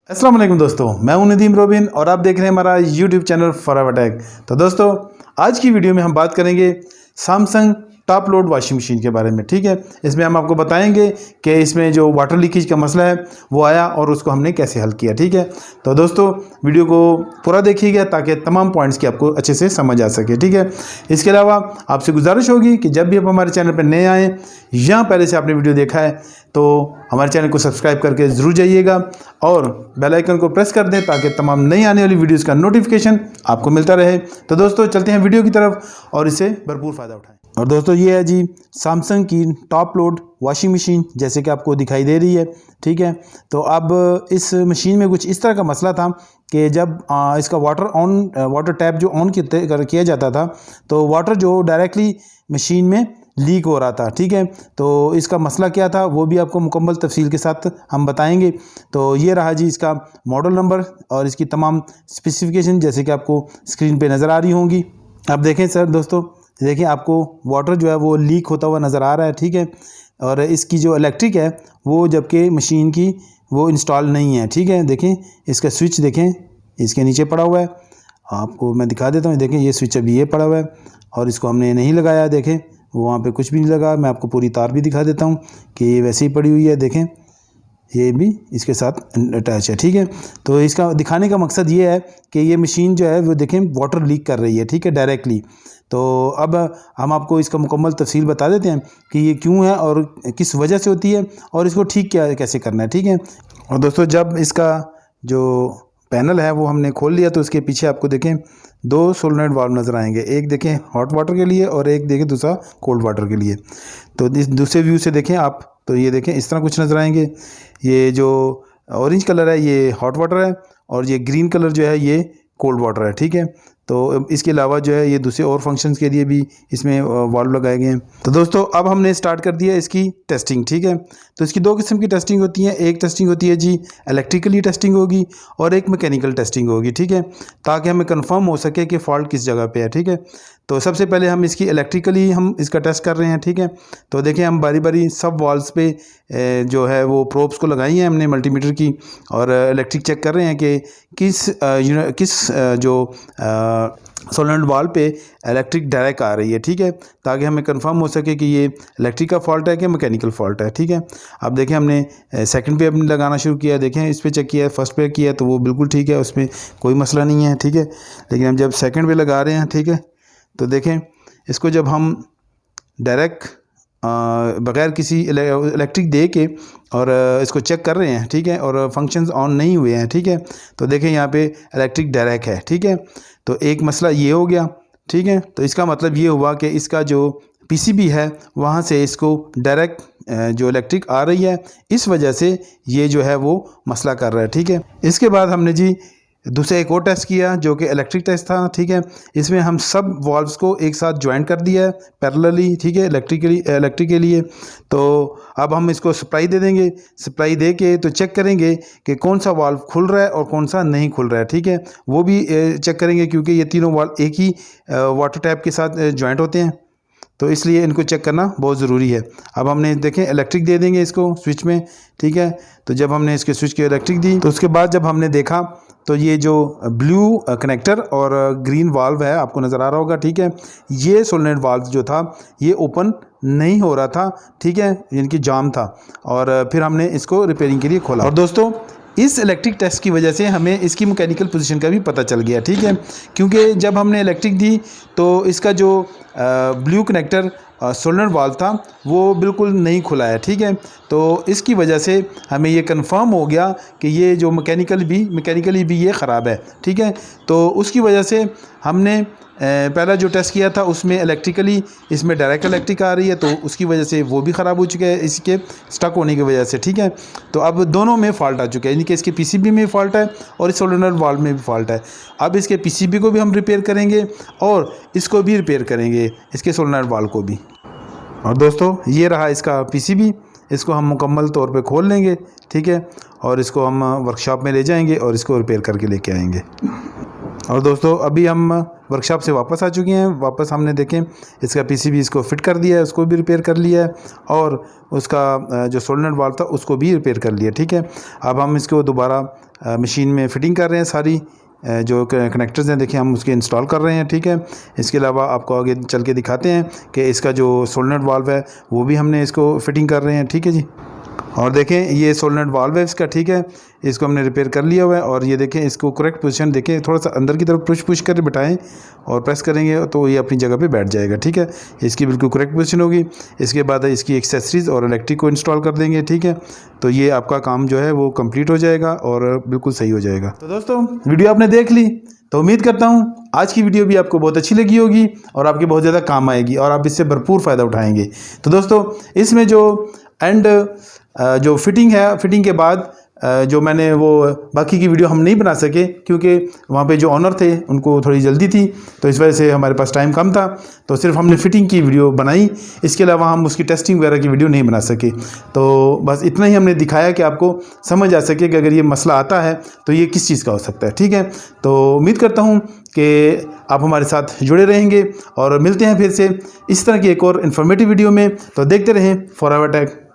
अस्सलाम वालेकुम दोस्तों, मैं हूं नदीम रोबिन और आप देख रहे हैं हमारा यूट्यूब चैनल फॉरएवर टेक। तो दोस्तों, आज की वीडियो में हम बात करेंगे Samsung top load washing machine के बारे में। ठीक है, इसमें हम आपको बताएंगे कि इसमें जो वाटर लीकेज का मसला है वो आया और उसको हमने कैसे हल किया। ठीक है, तो दोस्तों वीडियो को पूरा देखिएगा ताकि तमाम पॉइंट्स की आपको अच्छे से समझ आ सके। ठीक है, इसके अलावा आपसे गुजारिश होगी कि जब भी आप हमारे चैनल पर नए आएँ या पहले से आपने वीडियो देखा है तो हमारे चैनल को सब्सक्राइब करके ज़रूर जाइएगा और बेल आइकन को प्रेस कर दें ताकि तमाम नई आने वाली वीडियोस का नोटिफिकेशन आपको मिलता रहे। तो दोस्तों चलते हैं वीडियो की तरफ और इससे भरपूर फ़ायदा उठाएं। और दोस्तों ये है जी सैमसंग की टॉप लोड वॉशिंग मशीन, जैसे कि आपको दिखाई दे रही है। ठीक है, तो अब इस मशीन में कुछ इस तरह का मसला था कि जब इसका वाटर टैप जो ऑन किया जाता था तो वाटर जो डायरेक्टली मशीन में लीक हो रहा था। ठीक है, तो इसका मसला क्या था वो भी आपको मुकम्मल तफसील के साथ हम बताएंगे। तो ये रहा जी इसका मॉडल नंबर और इसकी तमाम स्पेसिफिकेशन जैसे कि आपको स्क्रीन पे नज़र आ रही होंगी। आप देखें सर दोस्तों, देखिए आपको वाटर जो है वो लीक होता हुआ नज़र आ रहा है। ठीक है, और इसकी जो इलेक्ट्रिक है वो जबकि मशीन की वो इंस्टॉल नहीं है। ठीक है, देखें इसका स्विच देखें इसके नीचे पड़ा हुआ है, आपको मैं दिखा देता हूँ। देखें ये स्विच अभी ये पड़ा हुआ है और इसको हमने नहीं लगाया। देखें वहाँ पे कुछ भी नहीं लगा। मैं आपको पूरी तार भी दिखा देता हूँ कि ये वैसे ही पड़ी हुई है। देखें ये भी इसके साथ अटैच है। ठीक है, तो इसका दिखाने का मकसद ये है कि ये मशीन जो है वो देखें वाटर लीक कर रही है। ठीक है, डायरेक्टली। तो अब हम आपको इसका मुकम्मल तफसील बता देते हैं कि ये क्यों है और किस वजह से होती है और इसको ठीक कैसे करना है। ठीक है, और दोस्तों जब इसका जो पैनल है वो हमने खोल लिया तो उसके पीछे आपको देखें दो सोलेनॉइड वाल्व नज़र आएंगे। एक देखें हॉट वाटर के लिए और एक देखें दूसरा कोल्ड वाटर के लिए। तो इस दूसरे व्यू से देखें आप तो ये देखें इस तरह कुछ नज़र आएंगे। ये जो ऑरेंज कलर है ये हॉट वाटर है और ये ग्रीन कलर जो है ये कोल्ड वाटर है। ठीक है, तो इसके अलावा जो है ये दूसरे और फंक्शंस के लिए भी इसमें वाल्व लगाए गए हैं। तो दोस्तों अब हमने स्टार्ट कर दिया इसकी टेस्टिंग। ठीक है, तो इसकी दो किस्म की टेस्टिंग होती है। एक टेस्टिंग होती है जी इलेक्ट्रिकली टेस्टिंग होगी और एक मैकेनिकल टेस्टिंग होगी। ठीक है, ताकि हमें कंफर्म हो सके कि फ़ॉल्ट किस जगह पे है। ठीक है, तो सबसे पहले हम इसकी इलेक्ट्रिकली हम इसका टेस्ट कर रहे हैं। ठीक है, तो देखें हम बारी बारी सब वॉल्स पे जो है वो प्रोब्स को लगाई हैं हमने मल्टीमीटर की और इलेक्ट्रिक चेक कर रहे हैं कि किस जो सोलेनॉइड वाल्व पे इलेक्ट्रिक डायरेक्ट आ रही है। ठीक है, ताकि हमें कंफर्म हो सके कि ये इलेक्ट्रिक का फॉल्ट है कि मैकेनिकल फॉल्ट है। ठीक है, अब देखें हमने सेकंड पे अपने लगाना शुरू किया। देखें इस पे चेक किया, फर्स्ट पे किया तो वो बिल्कुल ठीक है, उसमें कोई मसला नहीं है। ठीक है, लेकिन हम जब सेकंड पे लगा रहे हैं ठीक है तो देखें इसको जब हम डायरेक्ट बग़ैर किसी इलेक्ट्रिक दे के और इसको चेक कर रहे हैं। ठीक है, और फंक्शंस ऑन नहीं हुए हैं। ठीक है, तो देखें यहाँ पे इलेक्ट्रिक डायरेक्ट है। ठीक है, तो एक मसला ये हो गया। ठीक है, तो इसका मतलब ये हुआ कि इसका जो पीसीबी है वहाँ से इसको डायरेक्ट जो इलेक्ट्रिक आ रही है, इस वजह से ये जो है वो मसला कर रहा है। ठीक है, इसके बाद हमने जी दूसरा एक और टेस्ट किया जो कि इलेक्ट्रिक टेस्ट था। ठीक है, इसमें हम सब वाल्व्स को एक साथ ज्वाइंट कर दिया है पैरेलली। ठीक है, इलेक्ट्रिक के लिए। तो अब हम इसको सप्लाई दे देंगे। सप्लाई दे के तो चेक करेंगे कि कौन सा वाल्व खुल रहा है और कौन सा नहीं खुल रहा है। ठीक है, वो भी चेक करेंगे क्योंकि ये तीनों वाल्व एक ही वाटर टैप के साथ ज्वाइंट होते हैं, तो इसलिए इनको चेक करना बहुत ज़रूरी है। अब हमने देखें इलेक्ट्रिक दे देंगे इसको स्विच में। ठीक है, तो जब हमने इसके स्विच की इलेक्ट्रिक दी तो उसके बाद जब हमने देखा तो ये जो ब्लू कनेक्टर और ग्रीन वाल्व है आपको नज़र आ रहा होगा। ठीक है, ये सोलेनॉइड वाल्व जो था ये ओपन नहीं हो रहा था। ठीक है, इनकी जाम था और फिर हमने इसको रिपेयरिंग के लिए खोला। और दोस्तों इस इलेक्ट्रिक टेस्ट की वजह से हमें इसकी मैकेनिकल पोजीशन का भी पता चल गया। ठीक है, क्योंकि जब हमने इलेक्ट्रिक दी तो इसका जो ब्लू कनेक्टर सोलेनॉइड वाल्व था वो बिल्कुल नहीं खुला है। ठीक है, तो इसकी वजह से हमें ये कंफर्म हो गया कि ये जो मैकेनिकली भी ये ख़राब है। ठीक है, तो उसकी वजह से हमने पहला जो टेस्ट किया था उसमें इलेक्ट्रिकली इसमें डायरेक्ट इलेक्ट्रिक आ रही है तो उसकी वजह से वो भी ख़राब हो चुका है इसके स्टक होने की वजह से। ठीक है, तो अब दोनों में फ़ॉल्ट आ चुका है, यानी कि इसके पीसीबी में फ़ॉल्ट है और इस सोलेनॉइड वाल्व में भी फ़ॉल्ट है। अब इसके पीसीबी को भी हम रिपेयर करेंगे और इसको भी रिपेयर करेंगे, इसके सोलेनॉइड वाल्व को भी। और दोस्तों ये रहा इसका पीसीबी, इसको हम मुकम्मल तौर पे खोल लेंगे। ठीक है, और इसको हम वर्कशॉप में ले जाएंगे और इसको रिपेयर करके लेके आएंगे। और दोस्तों अभी हम वर्कशॉप से वापस आ चुके हैं। वापस हमने देखें इसका पीसीबी इसको फिट कर दिया है, उसको भी रिपेयर कर लिया है, और उसका जो सोलनट वाल्व था उसको भी रिपेयर कर लिया। ठीक है, अब हम इसको दोबारा मशीन में फ़िटिंग कर रहे हैं। सारी जो कनेक्टर्स हैं देखिए हम उसके इंस्टॉल कर रहे हैं। ठीक है, इसके अलावा आपको आगे चल के दिखाते हैं कि इसका जो सोलनट वाल्व है वो भी हमने इसको फिटिंग कर रहे हैं। ठीक है जी, और देखें ये सोलनट वाल्व है इसका। ठीक है, इसको हमने रिपेयर कर लिया हुआ है, और ये देखें इसको करेक्ट पोजीशन देखें, थोड़ा सा अंदर की तरफ पुश कर बिठाएं और प्रेस करेंगे तो ये अपनी जगह पे बैठ जाएगा। ठीक है, इसकी बिल्कुल करेक्ट पोजीशन होगी। इसके बाद इसकी एक्सेसरीज़ और इलेक्ट्रिक को इंस्टॉल कर देंगे। ठीक है, तो ये आपका काम जो है वो कंप्लीट हो जाएगा और बिल्कुल सही हो जाएगा। तो दोस्तों वीडियो आपने देख ली, तो उम्मीद करता हूँ आज की वीडियो भी आपको बहुत अच्छी लगी होगी और आपके बहुत ज़्यादा काम आएगी और आप इससे भरपूर फ़ायदा उठाएंगे। तो दोस्तों इसमें जो फिटिंग है, फिटिंग के बाद जो मैंने वो बाकी की वीडियो हम नहीं बना सके क्योंकि वहाँ पे जो ऑनर थे उनको थोड़ी जल्दी थी, तो इस वजह से हमारे पास टाइम कम था, तो सिर्फ हमने फ़िटिंग की वीडियो बनाई। इसके अलावा हम उसकी टेस्टिंग वगैरह की वीडियो नहीं बना सके। तो बस इतना ही हमने दिखाया कि आपको समझ आ सके कि अगर ये मसला आता है तो ये किस चीज़ का हो सकता है। ठीक है, तो उम्मीद करता हूँ कि आप हमारे साथ जुड़े रहेंगे और मिलते हैं फिर से इस तरह की एक और इन्फॉर्मेटिव वीडियो में। तो देखते रहें फॉरएवर टेक।